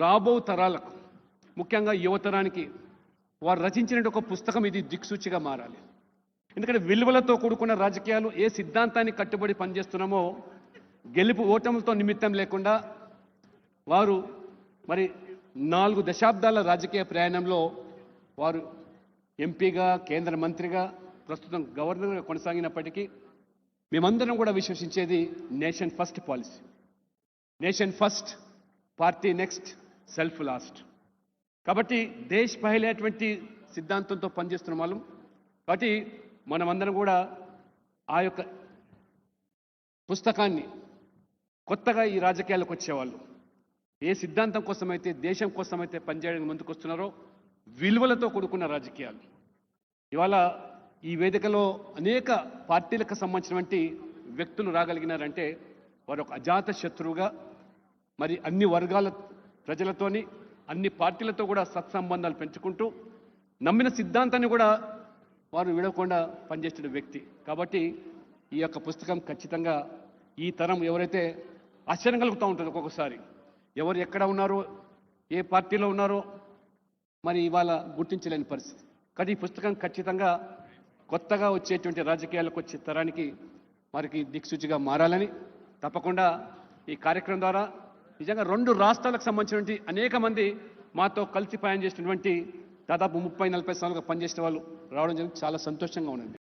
రాబో తరాలకు ముఖ్యంగా యువతరానికి వారు రచించిన ఒక పుస్తకం ఇది దిక్సూచిగా మారాలి. ఎందుకంటే విలువలతో కూడుకున్న రాజకీయాలు ఏ సిద్ధాంతాన్ని కట్టుబడి పనిచేస్తున్నామో గెలుపు ఓటములతో నిమిత్తం లేకుండా వారు మరి 4 దశాబ్దాల రాజకీయ ప్రయాణంలో వారు ఎంపీగా కేంద్ర మంత్రిగా ప్రస్తుతం గవర్నర్గా కొనసాగినప్పటికీ మేమందరం కూడా విశ్వసించేది nation first policy. Nation first, party next, self last. కాబట్టి దేశ్ పహలే అటువంటి సిద్ధాంతంతో పనిచేస్తున్న వాళ్ళం. కాబట్టి మనమందరం కూడా ఆ యొక్క పుస్తకాన్ని కొత్తగా ఈ రాజకీయాలకు వచ్చేవాళ్ళు ఏ సిద్ధాంతం కోసమైతే దేశం కోసమైతే పనిచేయడానికి ముందుకు వస్తున్నారో విలువలతో కూడుకున్న రాజకీయాలు. ఇవాళ ఈ వేదికలో అనేక పార్టీలకు సంబంధించినటువంటి వ్యక్తులు రాగలిగినారంటే వారు ఒక అజాత శత్రువుగా మరి అన్ని వర్గాల ప్రజలతోని అన్ని పార్టీలతో కూడా సత్సంబంధాలు పెంచుకుంటూ నమ్మిన సిద్ధాంతాన్ని కూడా వారు విడవకుండా పనిచేస్తున్న వ్యక్తి. కాబట్టి ఈ యొక్క పుస్తకం ఖచ్చితంగా ఈ తరం ఎవరైతే ఆశ్చర్యం కలుగుతూ ఉంటుంది ఒక్కొక్కసారి ఎవరు ఎక్కడ ఉన్నారో ఏ పార్టీలో ఉన్నారో మరి ఇవాళ గుర్తించలేని పరిస్థితి. కానీ ఈ పుస్తకం ఖచ్చితంగా కొత్తగా వచ్చేటువంటి రాజకీయాలకు వచ్చే తరానికి వారికి దిక్సూచిగా మారాలని తప్పకుండా ఈ కార్యక్రమం ద్వారా నిజంగా 2 రాష్ట్రాలకు సంబంధించినటువంటి అనేక మంది మాతో కలిసి పనిచేసినటువంటి దాదాపు 30-40 సంవత్సరాలుగా పనిచేసిన వాళ్ళు రావడం జరిగింది. చాలా సంతోషంగా ఉన్నది.